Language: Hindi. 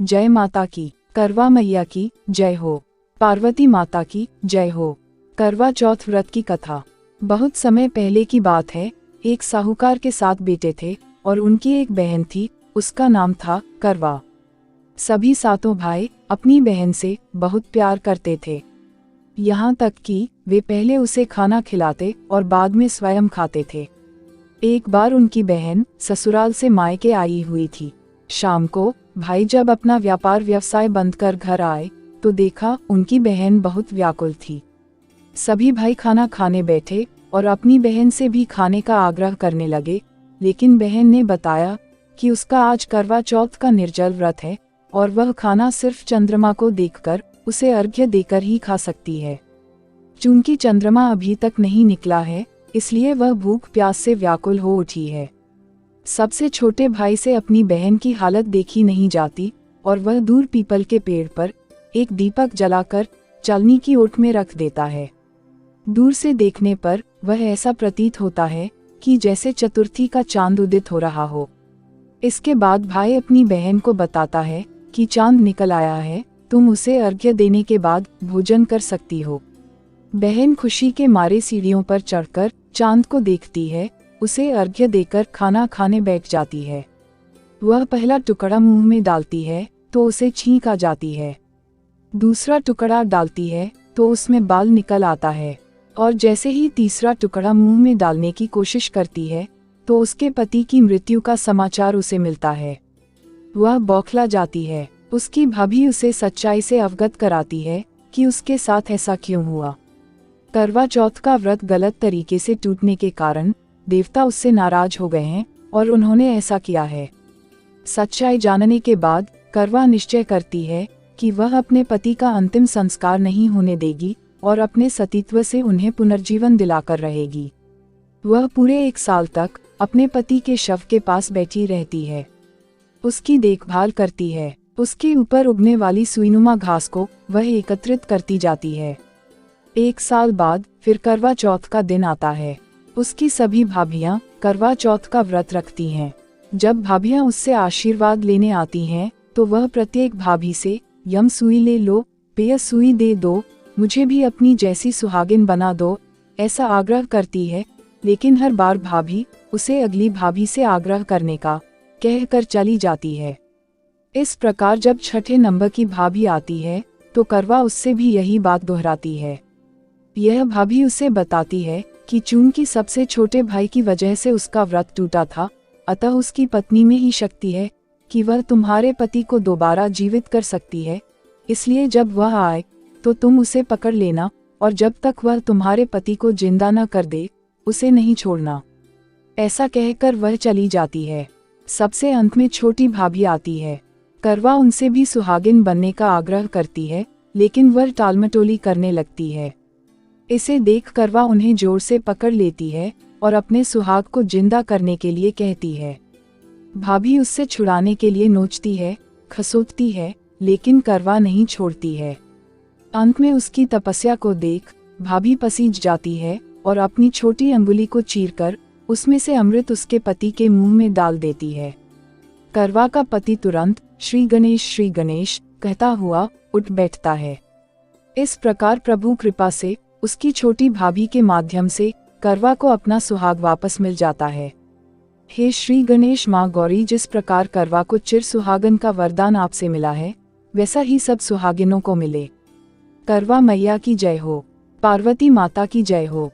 जय माता की। करवा मैया की जय हो। पार्वती माता की जय हो। करवा चौथ व्रत की कथा। बहुत समय पहले की बात है। एक साहूकार के 7 बेटे थे और उनकी एक बहन थी, उसका नाम था करवा। सभी 7 भाई अपनी बहन से बहुत प्यार करते थे, यहाँ तक कि वे पहले उसे खाना खिलाते और बाद में स्वयं खाते थे। एक बार उनकी बहन ससुराल से मायके आई हुई थी। शाम को भाई जब अपना व्यापार व्यवसाय बंद कर घर आए तो देखा उनकी बहन बहुत व्याकुल थी। सभी भाई खाना खाने बैठे और अपनी बहन से भी खाने का आग्रह करने लगे, लेकिन बहन ने बताया कि उसका आज करवा चौथ का निर्जल व्रत है और वह खाना सिर्फ चंद्रमा को देखकर उसे अर्घ्य देकर ही खा सकती है। चूंकि चंद्रमा अभी तक नहीं निकला है, इसलिए वह भूख प्यास से व्याकुल हो उठी है। सबसे छोटे भाई से अपनी बहन की हालत देखी नहीं जाती और वह दूर पीपल के पेड़ पर एक दीपक जलाकर चालनी की ओट में रख देता है। दूर से देखने पर वह ऐसा प्रतीत होता है कि जैसे चतुर्थी का चांद उदित हो रहा हो। इसके बाद भाई अपनी बहन को बताता है कि चांद निकल आया है, तुम उसे अर्घ्य देने के बाद भोजन कर सकती हो। बहन खुशी के मारे सीढ़ियों पर चढ़कर चांद को देखती है, उसे अर्घ्य देकर खाना खाने बैठ जाती है। वह पहला टुकड़ा मुंह में डालती है तो उसे छींक आ जाती है। दूसरा टुकड़ा डालती है तो उसमें बाल निकल आता है और जैसे ही तीसरा टुकड़ा मुंह में डालने की कोशिश करती है तो उसके पति की मृत्यु का समाचार उसे मिलता है। वह बौखला जाती है। उसकी भाभी उसे सच्चाई से अवगत कराती है कि उसके साथ ऐसा क्यों हुआ। करवा चौथ का व्रत गलत तरीके से टूटने के कारण देवता उससे नाराज हो गए हैं और उन्होंने ऐसा किया है। सच्चाई जानने के बाद करवा निश्चय करती है कि वह अपने पति का अंतिम संस्कार नहीं होने देगी और अपने सतीत्व से उन्हें पुनर्जीवन दिलाकर रहेगी। वह पूरे 1 साल तक अपने पति के शव के पास बैठी रहती है, उसकी देखभाल करती है। उसके ऊपर उगने वाली सुईनुमा घास को वह एकत्रित करती जाती है। 1 साल बाद फिर करवा चौथ का दिन आता है। उसकी सभी भाभियां करवा चौथ का व्रत रखती हैं। जब भाभियां उससे आशीर्वाद लेने आती हैं तो वह प्रत्येक भाभी से यम सुई ले लो, पेय सुई दे दो, मुझे भी अपनी जैसी सुहागिन बना दो, ऐसा आग्रह करती है। लेकिन हर बार भाभी उसे अगली भाभी से आग्रह करने का कहकर चली जाती है। इस प्रकार जब 6ठे नंबर की भाभी आती है तो करवा उससे भी यही बात दोहराती है। यह भाभी उसे बताती है कि चूंकि सबसे छोटे भाई की वजह से उसका व्रत टूटा था, अतः उसकी पत्नी में ही शक्ति है कि वह तुम्हारे पति को दोबारा जीवित कर सकती है। इसलिए जब वह आए तो तुम उसे पकड़ लेना और जब तक वह तुम्हारे पति को जिंदा न कर दे उसे नहीं छोड़ना। ऐसा कहकर वह चली जाती है। सबसे अंत में छोटी भाभी आती है। करवा उनसे भी सुहागिन बनने का आग्रह करती है, लेकिन वह टालमटोली करने लगती है। इसे देख करवा उन्हें जोर से पकड़ लेती है और अपने सुहाग को जिंदा करने के लिए कहती है। भाभी उससे छुड़ाने के लिए नोचती है, खसोटती है, लेकिन करवा नहीं छोड़ती है। अंत में उसकी तपस्या को देख भाभी पसीज जाती है और अपनी छोटी अंगुली को चीरकर उसमें से अमृत उसके पति के मुंह में डाल देती है। करवा का पति तुरंत श्री गणेश कहता हुआ उठ बैठता है। इस प्रकार प्रभु कृपा से उसकी छोटी भाभी के माध्यम से करवा को अपना सुहाग वापस मिल जाता है। हे श्री गणेश माँ गौरी, जिस प्रकार करवा को चिर सुहागन का वरदान आपसे मिला है, वैसा ही सब सुहागिनों को मिले। करवा मैया की जय हो। पार्वती माता की जय हो।